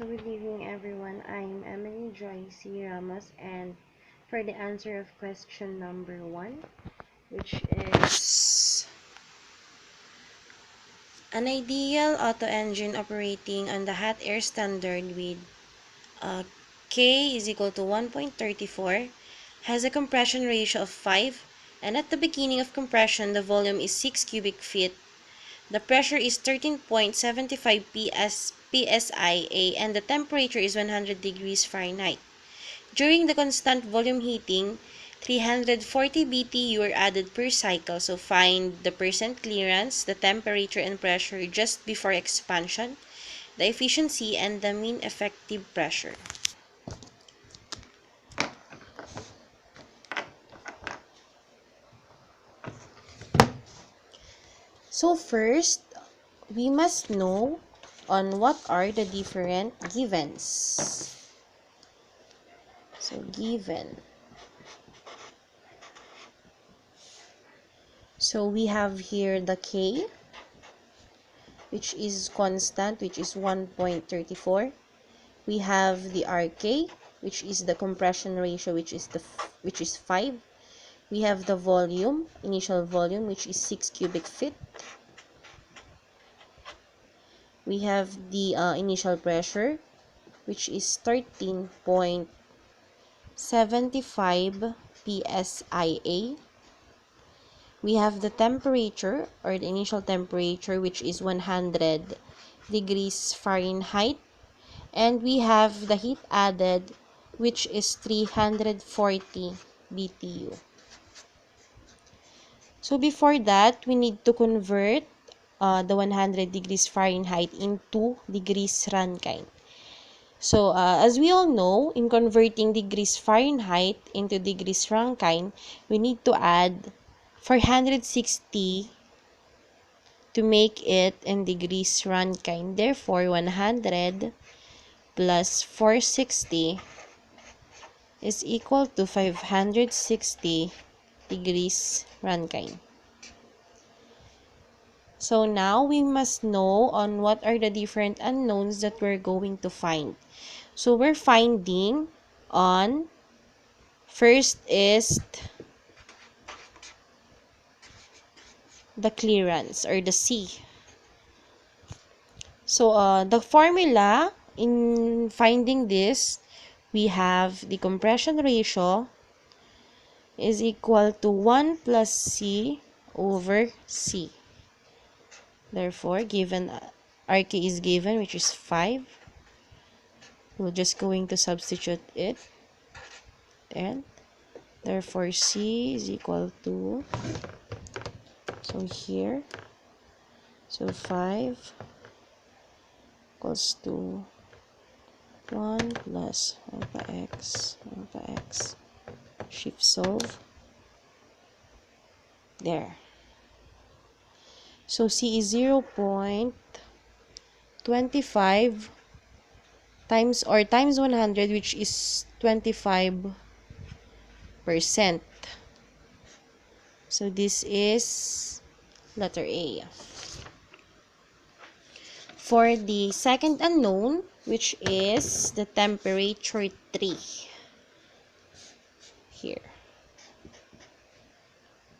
So good evening everyone, I'm Emily Joyce Ramos, and for the answer of question number 1, which is an ideal auto engine operating on the hot air standard with K is equal to 1.34 has a compression ratio of 5, and at the beginning of compression the volume is 6 cubic feet. The pressure is 13.75 psia and the temperature is 100 degrees Fahrenheit. During the constant volume heating, 340 BTU are added per cycle. So find the percent clearance, the temperature and pressure just before expansion, the efficiency, and the mean effective pressure. So first, we must know on what are the different givens. So given. So we have here the K, which is constant, which is 1.34. We have the RK, which is the compression ratio, which is 5. We have the volume, initial volume, which is 6 cubic feet. We have the initial pressure, which is 13.75 psia. We have the temperature, or the initial temperature, which is 100 degrees Fahrenheit. And we have the heat added, which is 340 BTU. So before that, we need to convert the 100 degrees Fahrenheit into degrees Rankine. So as we all know, in converting degrees Fahrenheit into degrees Rankine, we need to add 460 to make it in degrees Rankine. Therefore, 100 plus 460 is equal to 560 degrees Rankine. So now we must know on what are the different unknowns that we're going to find. So we're finding on, first is the clearance, or the C. So the formula in finding this, we have the compression ratio is equal to 1 plus C over C. Therefore, given RK is given, which is 5, we're just going to substitute it, and therefore C is equal to, so here, so 5 equals to 1 plus alpha x, shift solve, there. So C is 0.25 times 100, which is 25%. So this is letter A. For the second unknown, which is the temperature 3, here.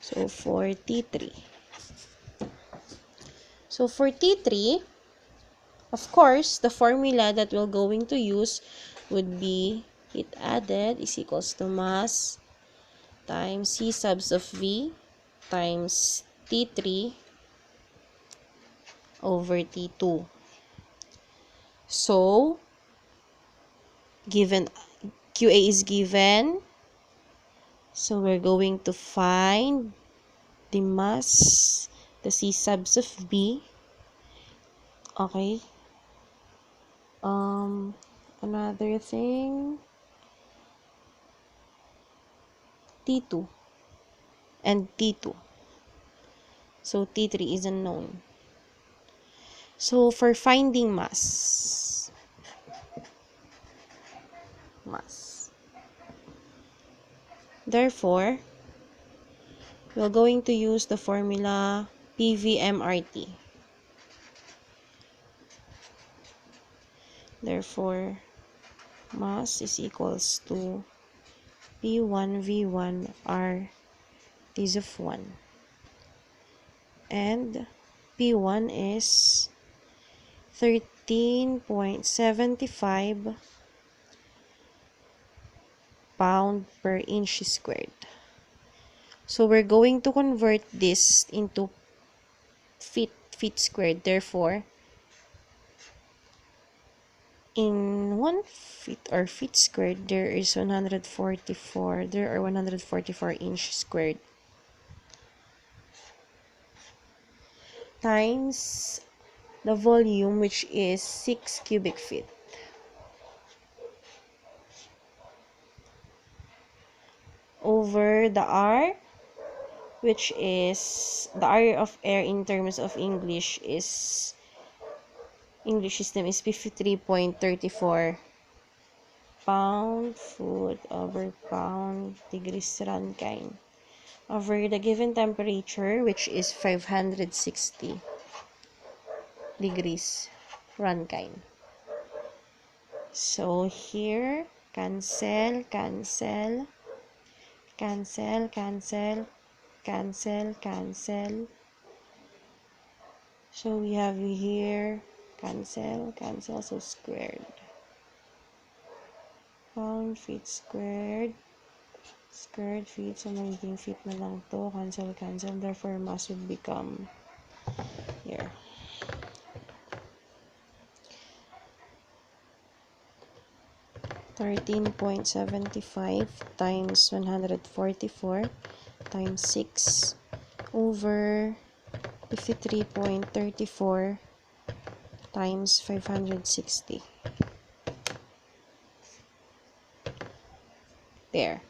So for T3. So for T3, of course, the formula that we're going to use would be heat added is equals to mass times C subs of V times T3 over T2. So, given QA is given, so we're going to find the mass, the C subs of B. Okay. Another thing, T2 and T2. So T3 is unknown. So for finding mass, therefore, we're going to use the formula PVMRT. Therefore, mass is equals to P1 V1 R T of 1. And P1 is 13.75 pound per inch squared. So we're going to convert this into feet squared. Therefore, in 1 feet or feet squared, there are 144 inch squared times the volume, which is 6 cubic feet, over the R, which is the R of air in terms of English system is 53.34 pound-foot over pound degrees Rankine over the given temperature, which is 560 degrees Rankine. So here, cancel. So we have here cancel, so squared. Pound feet squared feet, so magiging feet na lang to. Cancel. Therefore, mass would become here. $13.75 times 144 times 6 over 53.34 times 560. There.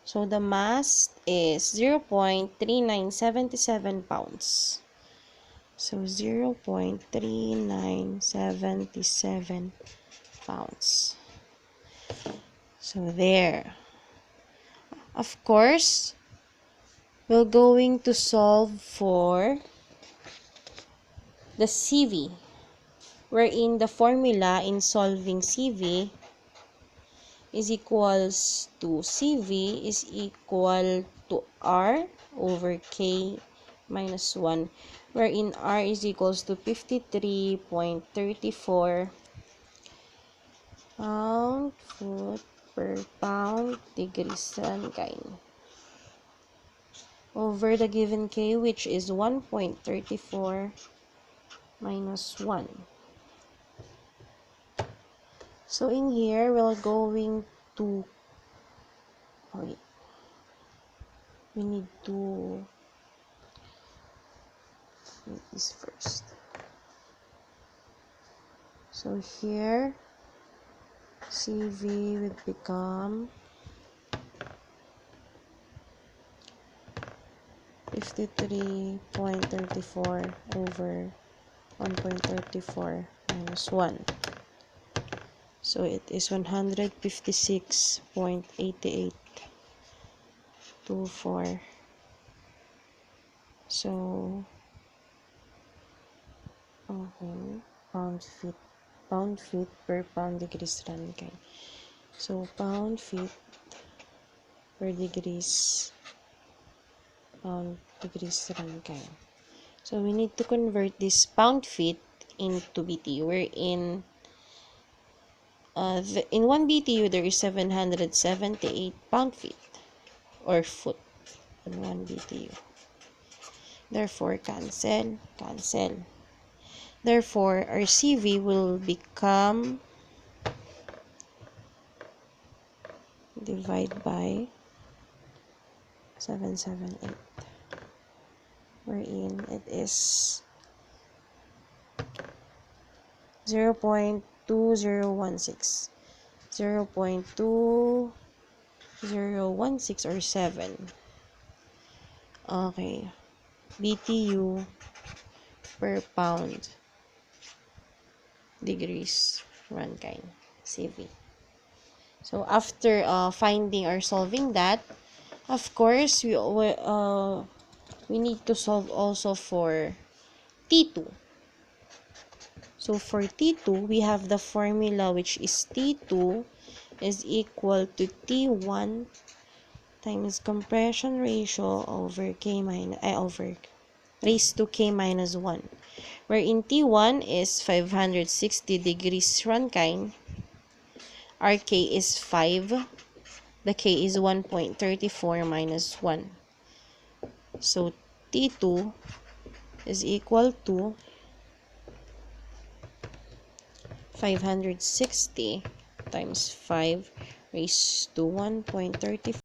So the mass is 0.3977 pounds. So 0.3977 pounds. So there. Of course, we're going to solve for the CV, wherein the formula in solving CV is equals to CV is equal to R over K minus 1, wherein R is equals to 53.34 pound-foot per pound degrees Rankine over the given K, which is 1.34 minus 1. So in here, we're going to, we need to make this first. So here, CV would become 53.34 over 1.34 minus 1. So it is 156.8824. So, pound feet per pound degrees Rankine. So pound feet per pound degrees Rankine. So we need to convert this pound feet into BTU. We're in 1 BTU there is 778 pound feet or foot in 1 BTU. Therefore, cancel. Therefore, our CV will become divide by 778, wherein it is 0.2016 or 7. Okay, BTU per pound degrees Rankine CV. So after finding or solving that, of course we need to solve also for T2. So for T2, we have the formula which is T2 is equal to T1 times compression ratio over over raised to K minus 1, wherein T1 is 560 degrees Rankine, RK is 5, the K is 1.34 minus 1. So T2 is equal to 560 times 5 raised to 1.34